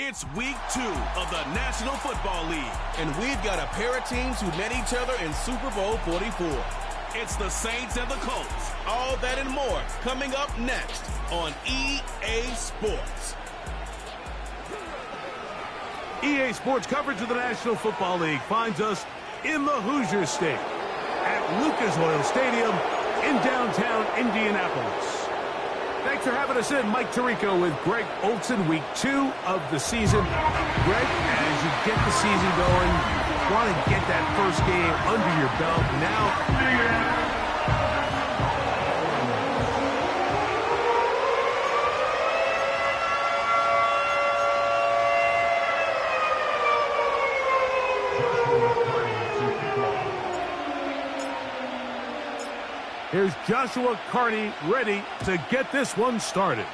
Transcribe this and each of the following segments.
It's week 2 of the National Football League, and we've got a pair of teams who met each other in Super Bowl 44. It's the Saints and the Colts. All that and more coming up next on EA Sports. EA Sports coverage of the National Football League finds us in the Hoosier State at Lucas Oil Stadium in downtown Indianapolis. Thanks for having us in. Mike Tirico with Greg Olson, week 2 of the season. Greg, as you get the season going, you want to get that first game under your belt. Now, here's Joshua Carney ready to get this one started.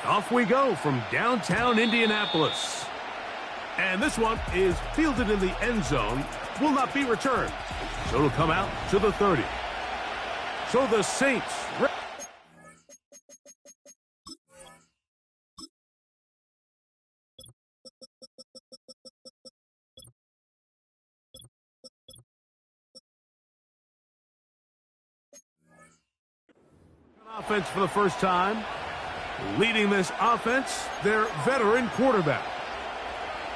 Off we go from downtown Indianapolis. And this one is fielded in the end zone, will not be returned. So it'll come out to the 30. So the Saints... offense for the first time. Leading this offense, their veteran quarterback.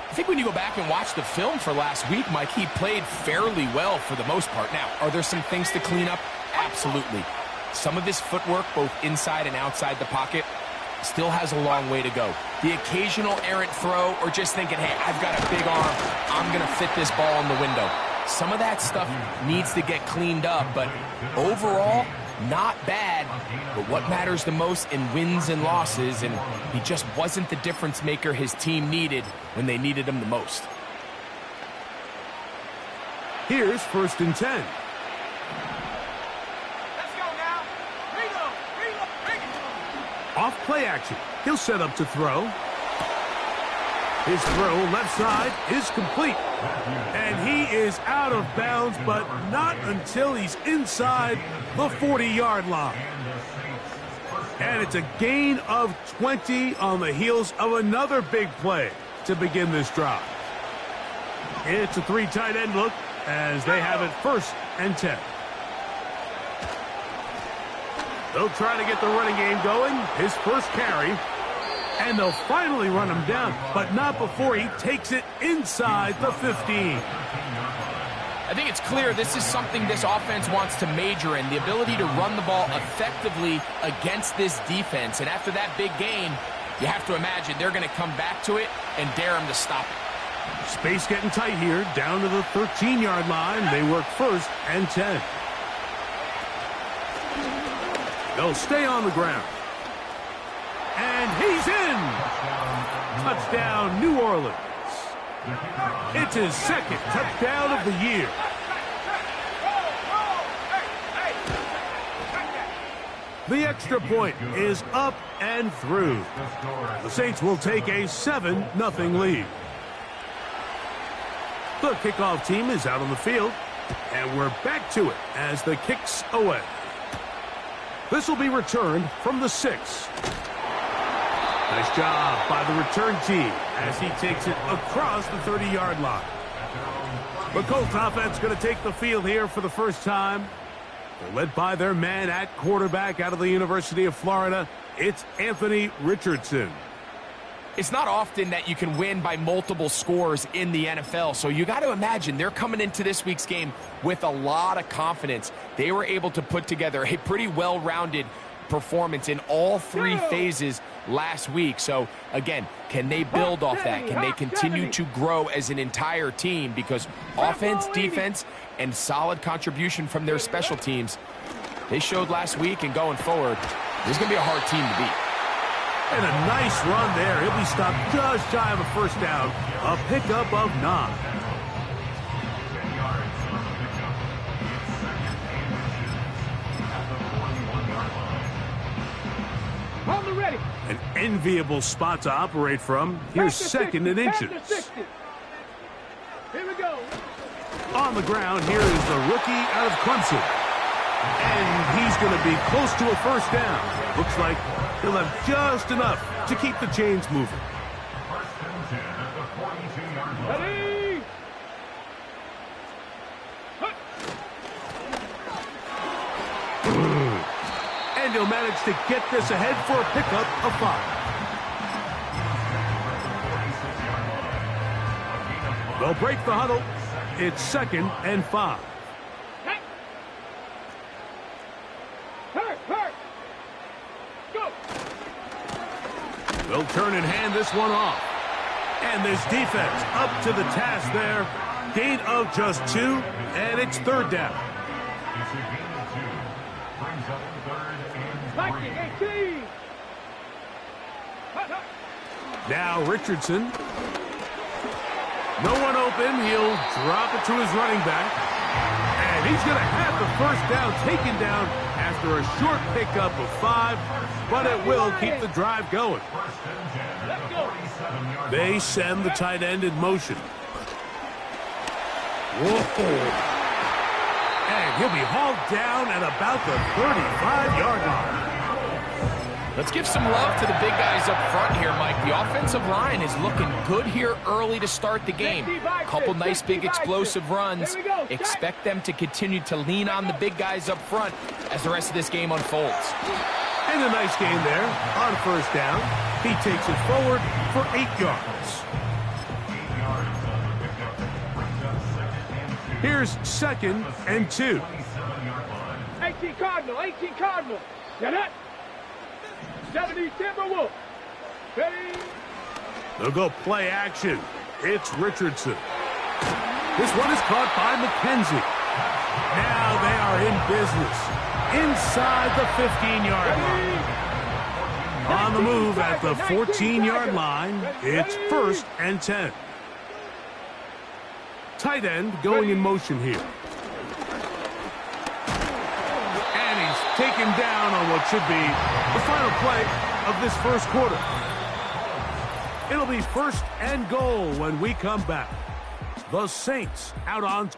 I think when you go back and watch the film for last week, Mike, he played fairly well for the most part. Now, are there some things to clean up? Absolutely. Some of his footwork, both inside and outside the pocket, still has a long way to go. The occasional errant throw or just thinking, hey, I've got a big arm, I'm going to fit this ball in the window. Some of that stuff needs to get cleaned up, but overall, not bad. But what matters the most in wins and losses, and he just wasn't the difference maker his team needed when they needed him the most. Here's 1st and 10. Let's go now. Reload. Off play action. He'll set up to throw. His throw left side is complete. And he is out of bounds, but not until he's inside the 40-yard line. And it's a gain of 20 on the heels of another big play to begin this drive. It's a 3 tight end look as they have it 1st and 10. They'll try to get the running game going. His first carry. And they'll finally run him down, but not before he takes it inside the 15. I think it's clear this is something this offense wants to major in, the ability to run the ball effectively against this defense. And after that big gain, you have to imagine they're going to come back to it and dare him to stop it. Space getting tight here, down to the 13-yard line. They work 1st and 10. They'll stay on the ground. And he's in! Touchdown, New Orleans. It's his 2nd touchdown of the year. The extra point is up and through. The Saints will take a 7-0 lead. The kickoff team is out on the field, and we're back to it as the kick's away. This will be returned from the 6. Nice job by the return team as he takes it across the 30-yard line. The Colts offense going to take the field here for the first time. They're led by their man at quarterback out of the University of Florida. It's Anthony Richardson. It's not often that you can win by multiple scores in the NFL, so you got to imagine they're coming into this week's game with a lot of confidence. They were able to put together a pretty well-rounded performance in all 3 phases last week. So again, can they build off that? Can they continue to grow as an entire team? Because offense, defense, and solid contribution from their special teams, they showed last week, and going forward, this is going to be a hard team to beat. And a nice run there. He'll be stopped just shy of a 1st down. A pickup of 9. An enviable spot to operate from. Here's 2nd and inches. Here we go. On the ground, here is the rookie out of Clemson. And he's going to be close to a 1st down. Looks like he'll have just enough to keep the chains moving. And he'll manage to get this ahead for a pickup of 5. They'll break the huddle. It's 2nd and 5. They'll turn and hand this one off. And this defense up to the task there. Gain of just 2, and it's 3rd down. Now Richardson. No one open. He'll drop it to his running back. And he's going to have the 1st down taken down after a short pickup of 5, but it will keep the drive going. They send the tight end in motion. Whoa. And he'll be hauled down at about the 35-yard line. Let's give some love to the big guys up front here, Mike. The offensive line is looking good here early to start the game. Couple nice big explosive runs. Expect them to continue to lean on the big guys up front as the rest of this game unfolds. And a nice game there on 1st down. He takes it forward for 8 yards. Here's 2nd and 2. 18 Cardinal, 18 Cardinal. Get it? 70 Timberwolves. Ready? They'll go play action. It's Richardson. This one is caught by McKenzie. Now they are in business inside the 15-yard line. On the move at the 14-yard line, it's 1st and 10. Tight end going in motion here. And he's taken down on what should be the final play of this 1st quarter. It'll be 1st and goal when we come back. The Saints out on...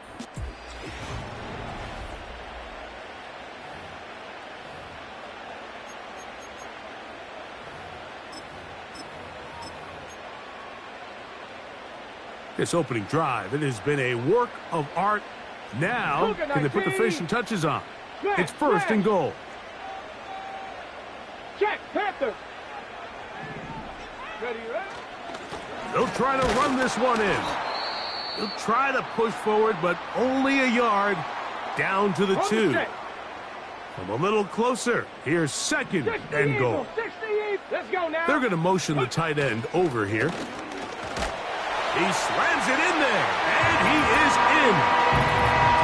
This opening drive, it has been a work of art. Now, can they put the finishing touches on? It's 1st and goal. Check, Panther. Ready, ready? They'll try to run this one in. He'll try to push forward, but only a yard down to the 2. From a little closer, here's 2nd and goal. Let's go now. They're going to motion the tight end over here. He slams it in there, and he is in.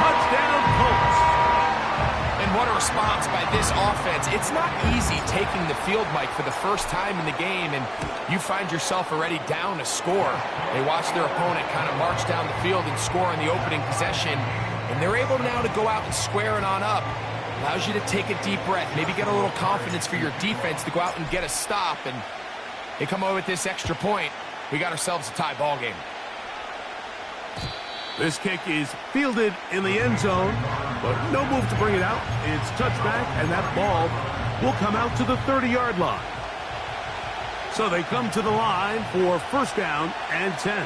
Touchdown, Colts. And what a response by this offense. It's not easy taking the field, Mike, for the first time in the game, and you find yourself already down a score. They watch their opponent kind of march down the field and score in the opening possession, and they're able now to go out and square it on up. Allows you to take a deep breath, maybe get a little confidence for your defense to go out and get a stop, and they come away with this extra point. We got ourselves a tie ball game. This kick is fielded in the end zone, but no move to bring it out. It's touchback, and that ball will come out to the 30-yard line. So they come to the line for 1st down and 10.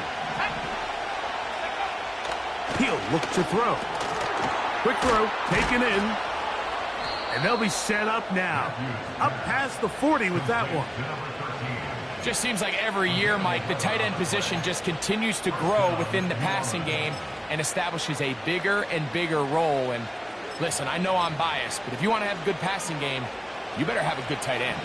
He'll look to throw. Quick throw, taken in. And they'll be set up now. Up past the 40 with that one. Just seems like every year, Mike, the tight end position just continues to grow within the passing game and establishes a bigger and bigger role. And listen, I know I'm biased, but if you want to have a good passing game, you better have a good tight end.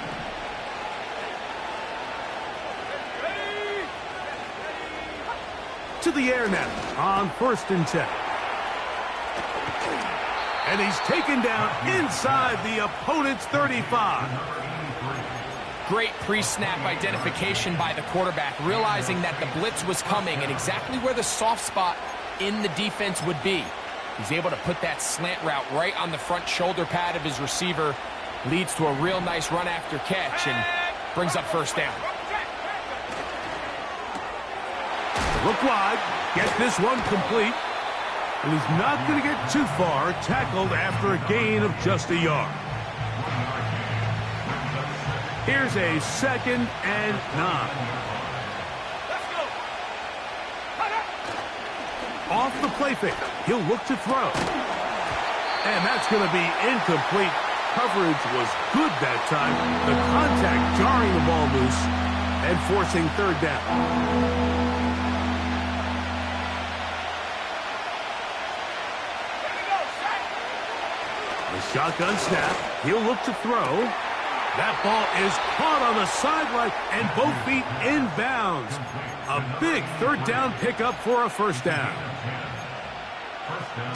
To the air now on 1st and 10. And he's taken down inside the opponent's 35. Great pre-snap identification by the quarterback, realizing that the blitz was coming and exactly where the soft spot in the defense would be. He's able to put that slant route right on the front shoulder pad of his receiver. Leads to a real nice run after catch and brings up 1st down. Look wide, get this one complete. And he's not going to get too far, tackled after a gain of just a yard. Here's a 2nd and 9. Off the play fake, he'll look to throw. And that's going to be incomplete. coverage was good that time. The contact jarring the ball loose and forcing third down. The shotgun snap. He'll look to throw. That ball is caught on the sideline and both feet inbounds. A big third down pickup for a first down.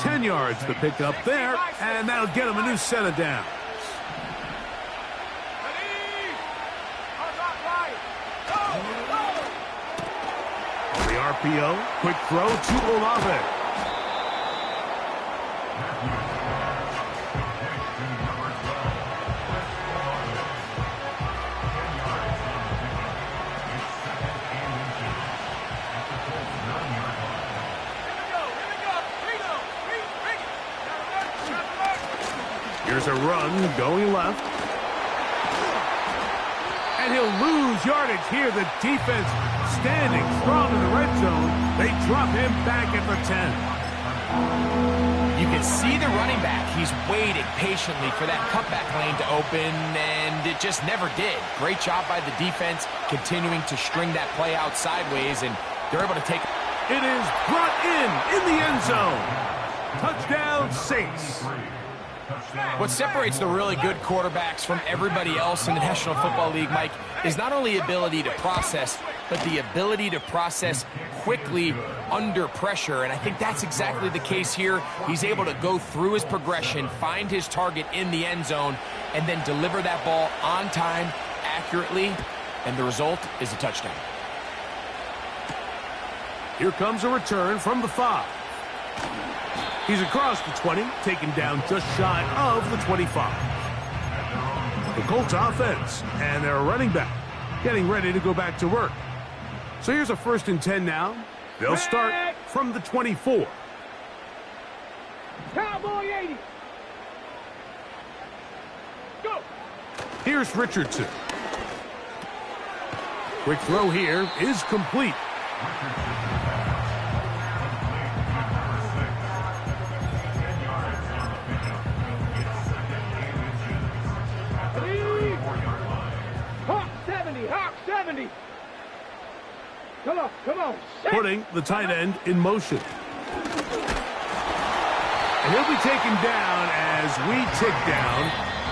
10 yards to pick up there, and that'll get him a new set of downs. On the RPO, quick throw to Olave. Here's a run going left. And he'll lose yardage here. The defense standing strong in the red zone. They drop him back at the 10. You can see the running back. He's waiting patiently for that cutback lane to open, and it just never did. Great job by the defense continuing to string that play out sideways, and they're able to take it. It is brought in the end zone. Touchdown, Saints. What separates the really good quarterbacks from everybody else in the National Football League, Mike, is not only ability to process, but the ability to process quickly under pressure. And I think that's exactly the case here. He's able to go through his progression, find his target in the end zone, and then deliver that ball on time, accurately, and the result is a touchdown. Here comes a return from the 5. He's across the 20, taken down just shy of the 25. The Colts offense and their running back getting ready to go back to work. So here's a 1st and 10 now. They'll start from the 24. Cowboy 80. Go. Here's Richardson. Quick throw here is complete. Hawk 70. Come on. Putting the tight end in motion. And he'll be taken down as we tick down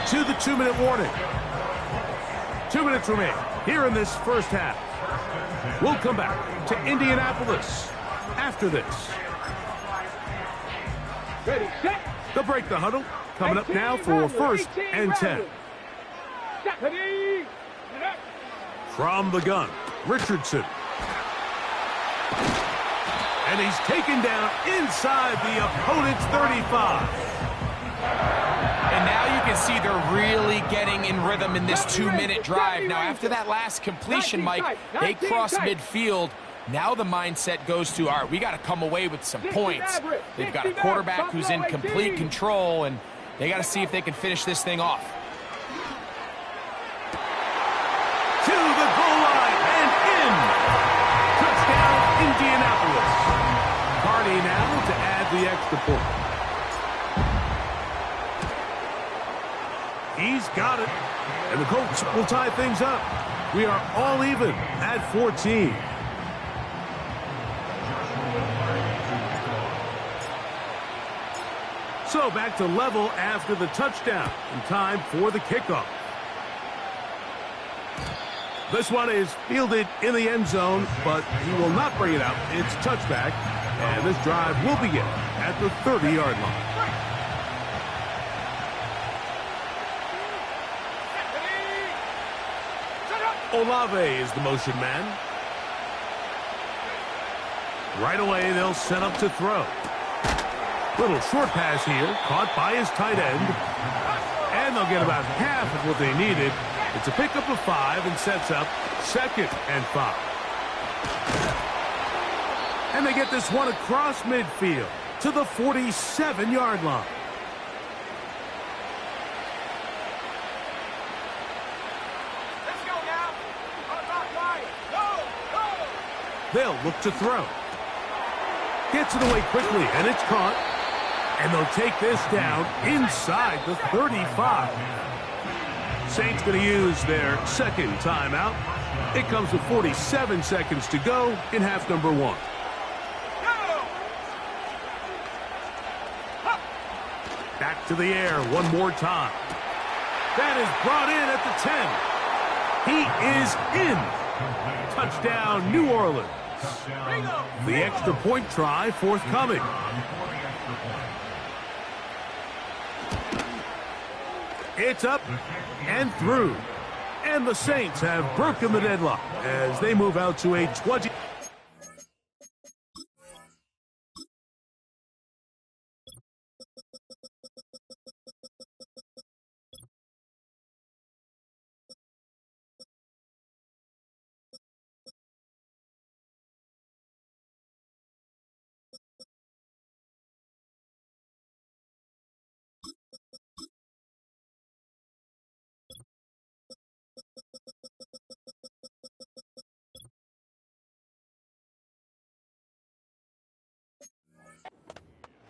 to the 2-minute warning. 2 minutes remain here in this first half. We'll come back to Indianapolis after this. Ready, set. They'll break the huddle. Coming up now for 1st and 10. Ready. From the gun, Richardson. And he's taken down inside the opponent's 35. And now you can see they're really getting in rhythm in this 2-minute drive. Now, after that last completion, Mike, they cross midfield. Now the mindset goes to, all right, we got to come away with some points. They've got a quarterback who's in complete control, and they got to see if they can finish this thing off. To the goal line and in. Touchdown, Indianapolis. Carney now to add the extra point. He's got it. And the Colts will tie things up. We are all even at 14. So back to level after the touchdown. And time for the kickoff. This one is fielded in the end zone, but he will not bring it out. It's touchback, and this drive will begin at the 30-yard line. Olave is the motion man. Right away, they'll set up to throw. Little short pass here, caught by his tight end. And they'll get about half of what they needed. It's a pickup of 5 and sets up 2nd and 5. And they get this one across midfield to the 47-yard line. Let's go now. Go. They'll look to throw. Gets it away quickly, and it's caught. And they'll take this down inside the 35. Saints going to use their second timeout. It comes with 47 seconds to go in half number 1. Back to the air one more time. That is brought in at the 10. He is in. Touchdown, New Orleans. The extra point try forthcoming. It's up and through. And the Saints have broken the deadlock as they move out to a 20.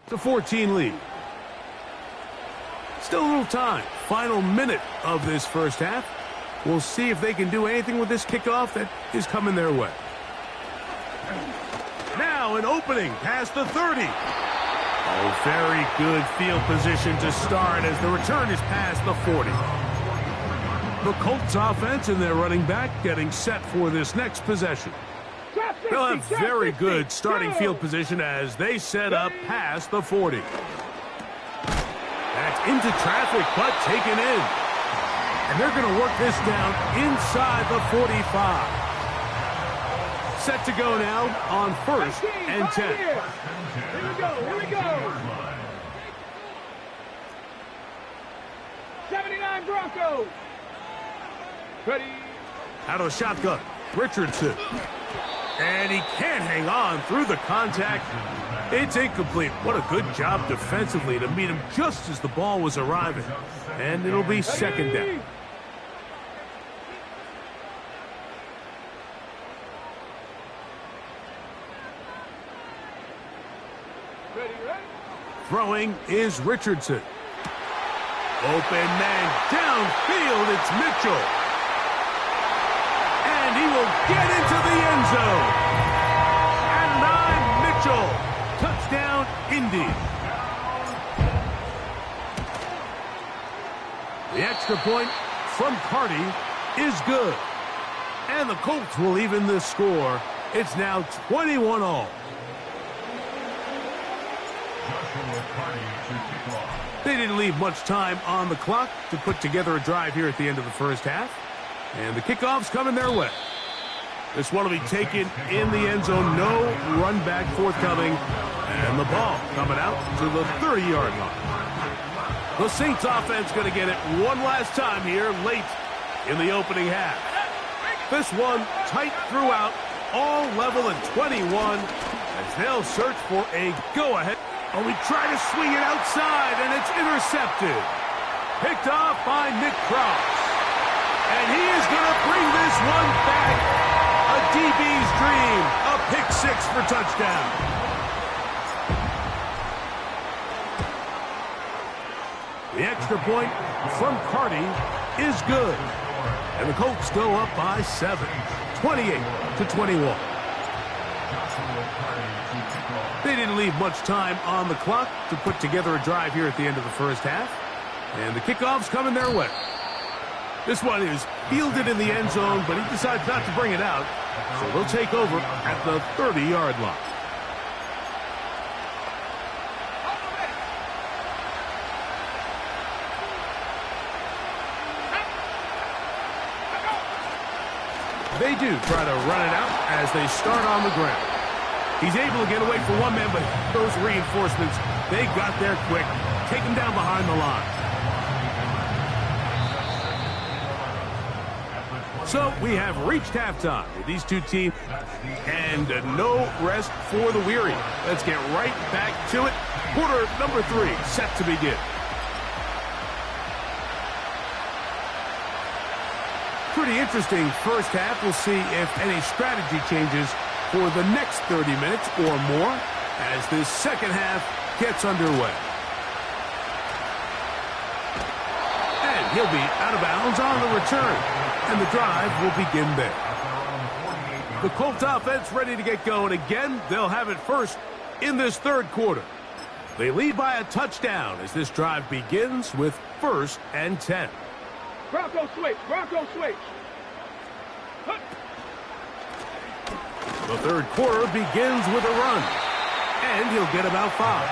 To 14 lead. Still a little time. Final minute of this first half. We'll see if they can do anything with this kickoff that is coming their way. Now an opening past the 30. Oh, very good field position to start as the return is past the 40. The Colts offense and their running back getting set for this next possession. They'll have very good starting field position as they set up past the 40. That's into traffic, but taken in. And they're going to work this down inside the 45. Set to go now on 1st and 10. Here we go. 79 Broncos. Ready. Out of the shotgun, Richardson. And he can't hang on through the contact. It's incomplete. What a good job defensively to meet him just as the ball was arriving. And it'll be second down. Ready. Throwing is Richardson. Open man downfield, it's Mitchell. And he will get into the end zone. And Mitchell. Touchdown, Indy. The extra point from Carty is good. And the Colts will even the score. It's now 21-all. They didn't leave much time on the clock to put together a drive here at the end of the first half. And the kickoff's coming their way. This one will be taken in the end zone. No run back forthcoming. And the ball coming out to the 30-yard line. The Saints offense going to get it one last time here late in the opening half. This one tight throughout, all level at 21 as they'll search for a go-ahead. Oh, we try to swing it outside, and it's intercepted. Picked off by Nick Cross. And he is going to bring this one back. A DB's dream. A pick six for touchdown. The extra point from Carty is good. And the Colts go up by 7. 28-21. They didn't leave much time on the clock to put together a drive here at the end of the first half. And the kickoff's coming their way. This one is fielded in the end zone, but he decides not to bring it out. So they'll take over at the 30-yard line. They do try to run it out as they start on the ground. He's able to get away from one man, but those reinforcements, they got there quick. Take him down behind the line. So we have reached halftime with these two teams, and no rest for the weary. Let's get right back to it. Quarter number 3 set to begin. Pretty interesting first half. We'll see if any strategy changes for the next 30 minutes or more as this second half gets underway. He'll be out of bounds on the return, and the drive will begin there. The Colts offense ready to get going again. They'll have it first in this third quarter. They lead by a touchdown as this drive begins with 1st and 10. Bronco switch. Bronco switch. The third quarter begins with a run, and he'll get about 5.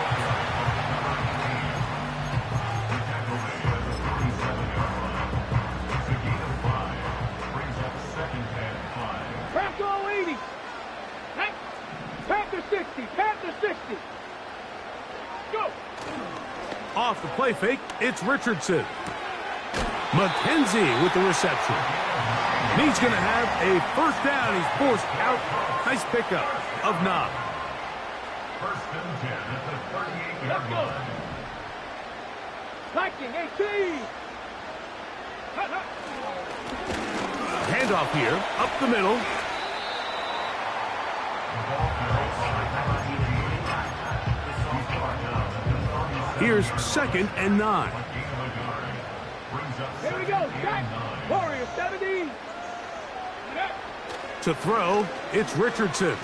Bronco 80. Panther 60. Panther 60. Go. Off the play fake, it's Richardson. McKenzie with the reception. And he's going to have a first down. He's forced out. Nice pickup of Knob. 1st and 10 at the 38-yard Let's go. line. Liking 18. Handoff here, up the middle. Here's 2nd and 9. Here we go. Jack. Warrior 70. To throw, it's Richardson.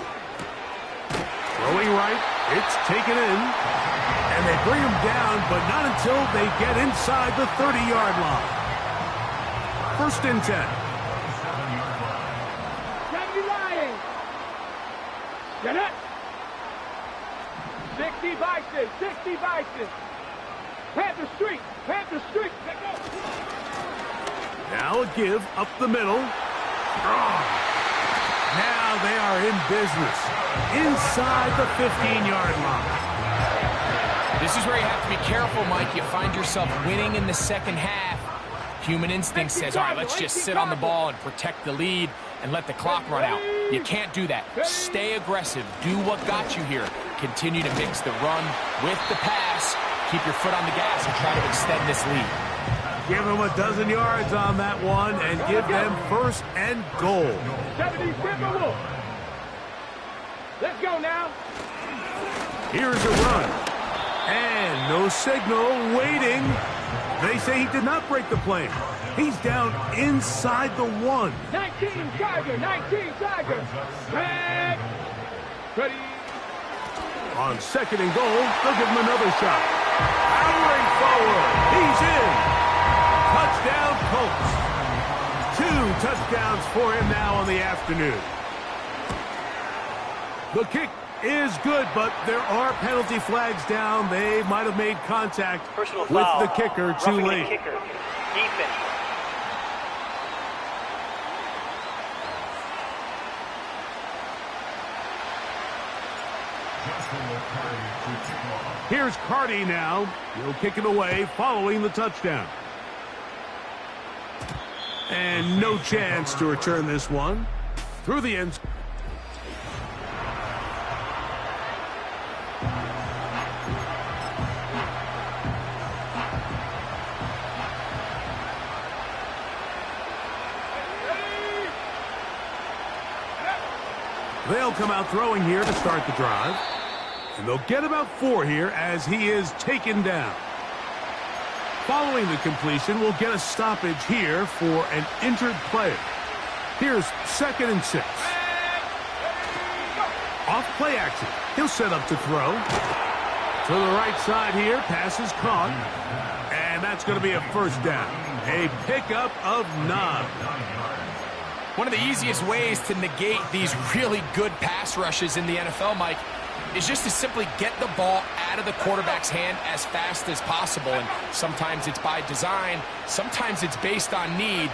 Throwing right, it's taken in. And they bring him down, but not until they get inside the 30-yard line. 1st and 10. 70 Lions. Get it. 60 Bison. 60 Bison. Panther Street. Panther Street. Let go. Now a give up the middle. Now they are in business inside the 15-yard line. This is where you have to be careful, Mike. You find yourself winning in the second half. Human instinct says, all right, let's just sit on the ball and protect the lead and let the clock run out. You can't do that. Stay aggressive. Do what got you here. Continue to mix the run with the pass. Keep your foot on the gas and try to extend this lead. Give them a dozen yards on that one and give them 1st and goal. 70 Timberwolves. Let's go now. Here's a run. And no signal, waiting. They say he did not break the plane. He's down inside the 1. 19 Tiger. 19 Tiger. Back. Ready. On 2nd and goal, they'll give him another shot. Powering forward. He's in. Touchdown, Colts. 2 touchdowns for him now on the afternoon. The kick is good, but there are penalty flags down. They might have made contact Personal with foul. the kicker too Roughing late. the kicker. Defense. Here's Carty now. He'll kick it away following the touchdown. And no chance to return this one. Through the end. They'll come out throwing here to start the drive. And they'll get about 4 here as he is taken down. Following the completion, we'll get a stoppage here for an injured player. Here's 2nd and 6. Off play action. He'll set up to throw. To the right side here. Pass is caught. And that's going to be a first down. A pickup of 9. One of the easiest ways to negate these really good pass rushes in the NFL, Mike, is just to simply get the ball out of the quarterback's hand as fast as possible. And sometimes it's by design, sometimes it's based on need.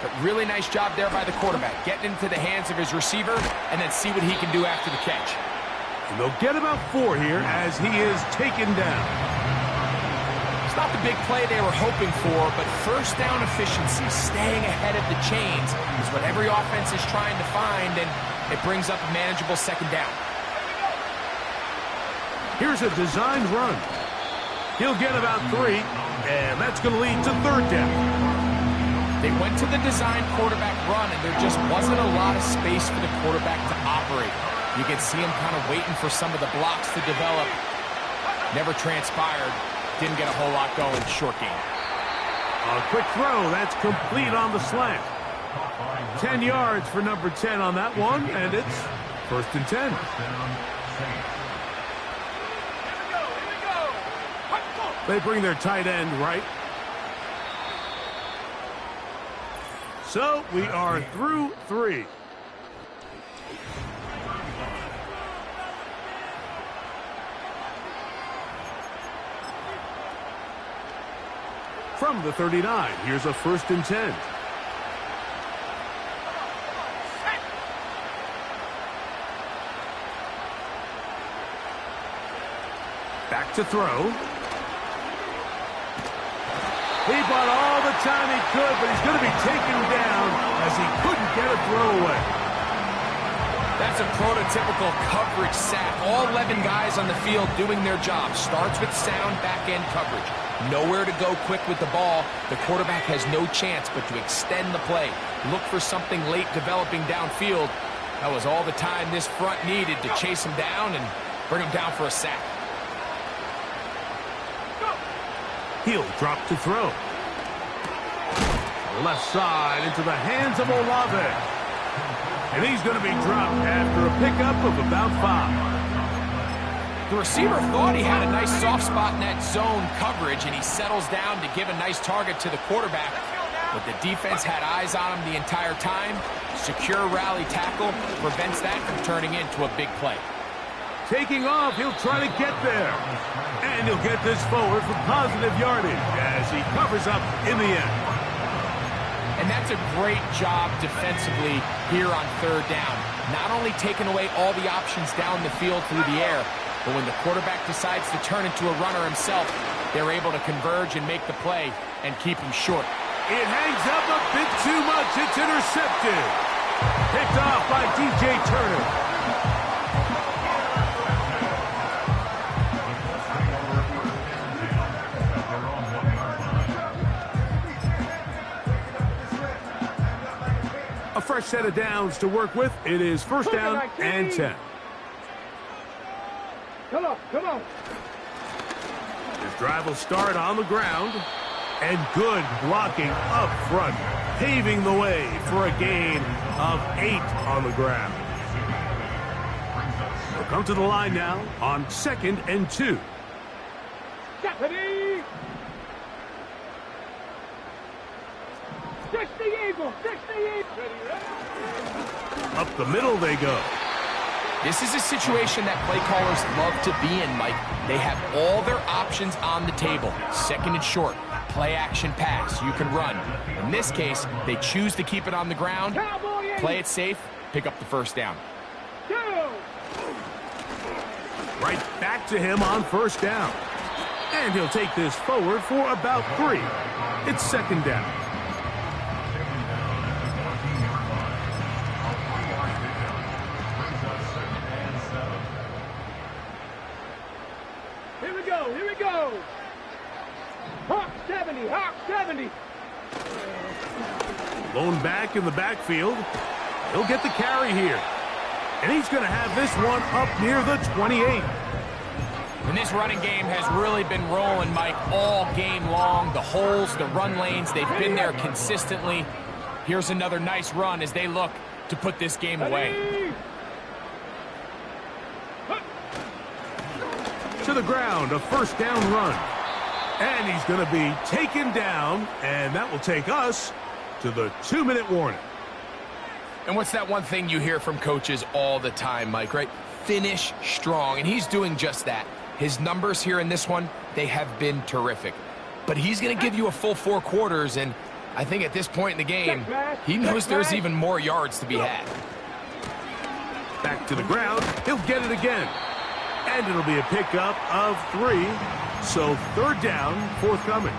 But really nice job there by the quarterback, getting into the hands of his receiver and then see what he can do after the catch. And they'll get about 4 here as he is taken down. It's not the big play they were hoping for, but first down efficiency, staying ahead of the chains, is what every offense is trying to find, and it brings up a manageable second down. Here's a designed run. He'll get about 3, and that's going to lead to 3rd down. They went to the design quarterback run, and there just wasn't a lot of space for the quarterback to operate. You can see him kind of waiting for some of the blocks to develop. Never transpired. Didn't get a whole lot going. Short game. A quick throw. That's complete on the slant. 10 yards for number 10 on that one, and it's 1st and 10. They bring their tight end right. So we are through 3. From the 39, here's a 1st and 10. Back to throw. He bought all the time he could, but he's going to be taken down as he couldn't get a throw away. That's a prototypical coverage sack. All 11 guys on the field doing their job. Starts with sound back-end coverage. Nowhere to go quick with the ball. The quarterback has no chance but to extend the play. Look for something late developing downfield. That was all the time this front needed to chase him down and bring him down for a sack. He'll drop to throw. Left side into the hands of Olave. And he's going to be dropped after a pickup of about 5. The receiver thought he had a nice soft spot in that zone coverage, and he settles down to give a nice target to the quarterback. But the defense had eyes on him the entire time. Secure rally tackle prevents that from turning into a big play. Taking off, he'll try to get there. And he'll get this forward for positive yardage as he covers up in the end. And that's a great job defensively here on 3rd down. Not only taking away all the options down the field through the air, but when the quarterback decides to turn into a runner himself, they're able to converge and make the play and keep him short. It hangs up a bit too much. It's intercepted. Picked off by DJ Turner. A fresh set of downs to work with. It is 1st down and 10. Come on. This drive will start on the ground. And good blocking up front, paving the way for a gain of 8 on the ground. They'll come to the line now on 2nd and 2. Deputy! 60 Eagles! 60 Eagles! Up the middle they go. This is a situation that play callers love to be in, Mike. They have all their options on the table. 2nd and short, play action pass, you can run. In this case, they choose to keep it on the ground, play it safe, pick up the 1st down. Right back to him on 1st down. And he'll take this forward for about 3. It's 2nd down. Here we go. Hawk 70. Lone back in the backfield. He'll get the carry here. And he's going to have this one up near the 28. And this running game has really been rolling, Mike, all game long. The holes, the run lanes, they've been there consistently. Here's another nice run as they look to put this game away. To the ground, a 1st down run. And he's going to be taken down, and that will take us to the 2-minute warning. And what's that one thing you hear from coaches all the time, Mike, right? Finish strong, and he's doing just that. His numbers here in this one, they have been terrific. But he's going to give you a full 4 quarters, and I think at this point in the game, he knows there's even more yards to be had. Back to the ground, he'll get it again. And it'll be a pickup of 3, so 3rd down forthcoming.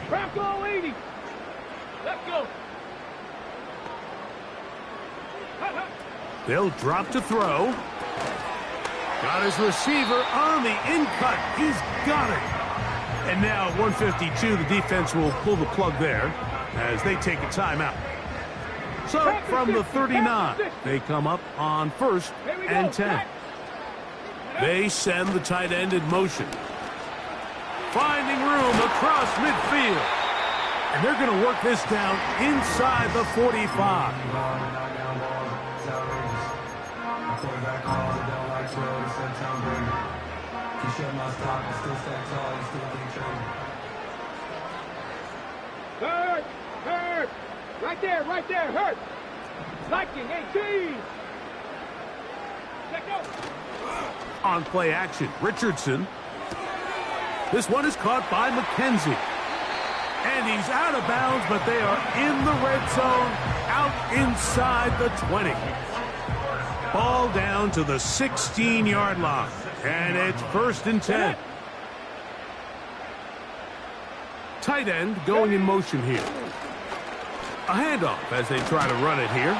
Bronco 80. Let's go. They'll drop to throw. Got his receiver on the in-cut. He's got it. And now at 1:52, the defense will pull the plug there as they take a timeout. So from the 39, they come up on 1st and 10. They send the tight end in motion. Finding room across midfield. And they're going to work this down inside the 45. Hurt! Right there, hurt! Liking, 18! Check out! On play action, Richardson. This one is caught by McKenzie. And he's out of bounds, but they are in the red zone, out inside the 20. Ball down to the 16-yard line, and it's 1st and 10. Tight end going in motion here. A handoff as they try to run it here.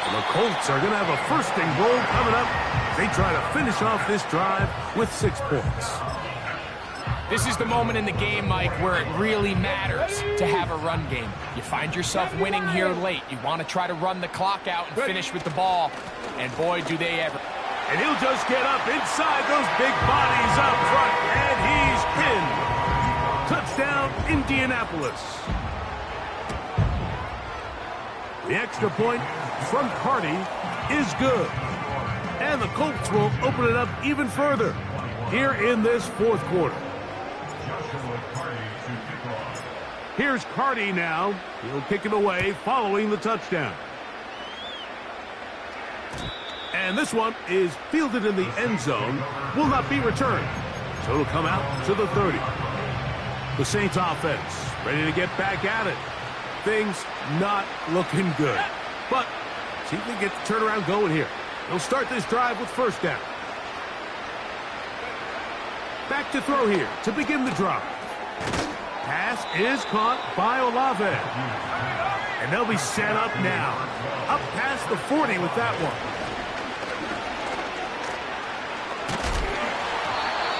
And the Colts are going to have a 1st and goal coming up. They try to finish off this drive with 6 points. This is the moment in the game, Mike, where it really matters to have a run game. You find yourself winning here late. You want to try to run the clock out and finish with the ball. And boy, do they ever. And he'll just get up inside those big bodies up front. And he's pinned. Touchdown, Indianapolis. The extra point from Carty is good. And the Colts will open it up even further here in this 4th quarter. Here's Carty now. He'll kick it away following the touchdown. And this one is fielded in the end zone. Will not be returned. So it'll come out to the 30. The Saints offense ready to get back at it. Things not looking good. But see if they get the turnaround going here. They'll start this drive with 1st down. Back to throw here to begin the drive. Pass is caught by Olave. And they'll be set up now. Up past the 40 with that one.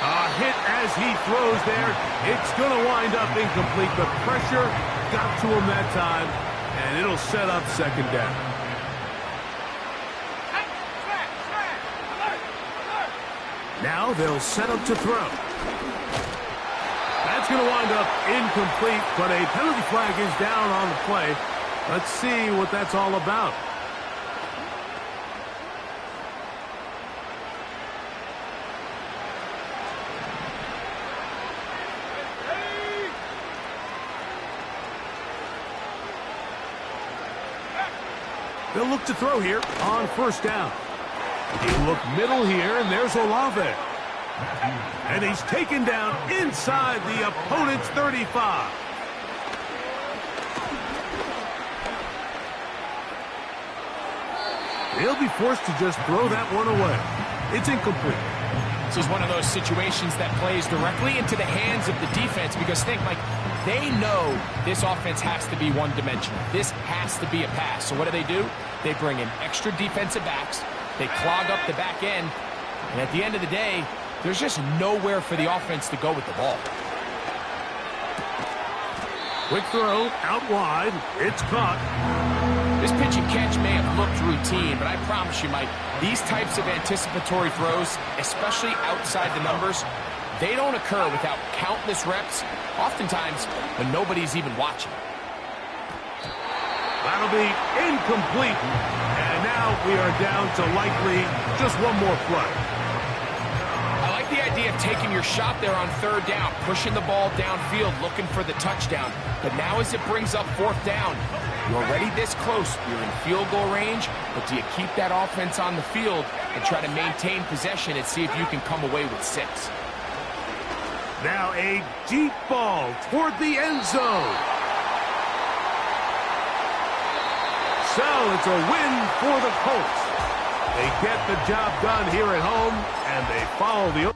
A hit as he throws there. It's going to wind up incomplete. The pressure got to him that time. And it'll set up 2nd down. Now they'll set up to throw. That's going to wind up incomplete, but a penalty flag is down on the play. Let's see what that's all about. They'll look to throw here on 1st down. He'll look middle here, and there's Olave. And he's taken down inside the opponent's 35. He'll be forced to just throw that one away. It's incomplete. This is one of those situations that plays directly into the hands of the defense because think, Mike, they know this offense has to be one-dimensional. This has to be a pass. So what do? They bring in extra defensive backs. They clog up the back end. And at the end of the day, there's just nowhere for the offense to go with the ball. Quick throw, out wide. It's caught. This pitch and catch may have looked routine, but I promise you, Mike, these types of anticipatory throws, especially outside the numbers, they don't occur without countless reps, oftentimes when nobody's even watching. That'll be incomplete. And now we are down to likely just one more play. I like the idea of taking your shot there on 3rd down, pushing the ball downfield, looking for the touchdown. But now as it brings up 4th down, you're already this close. You're in field goal range, but do you keep that offense on the field and try to maintain possession and see if you can come away with 6? Now a deep ball toward the end zone. So it's a win for the Colts. They get the job done here at home, and they follow the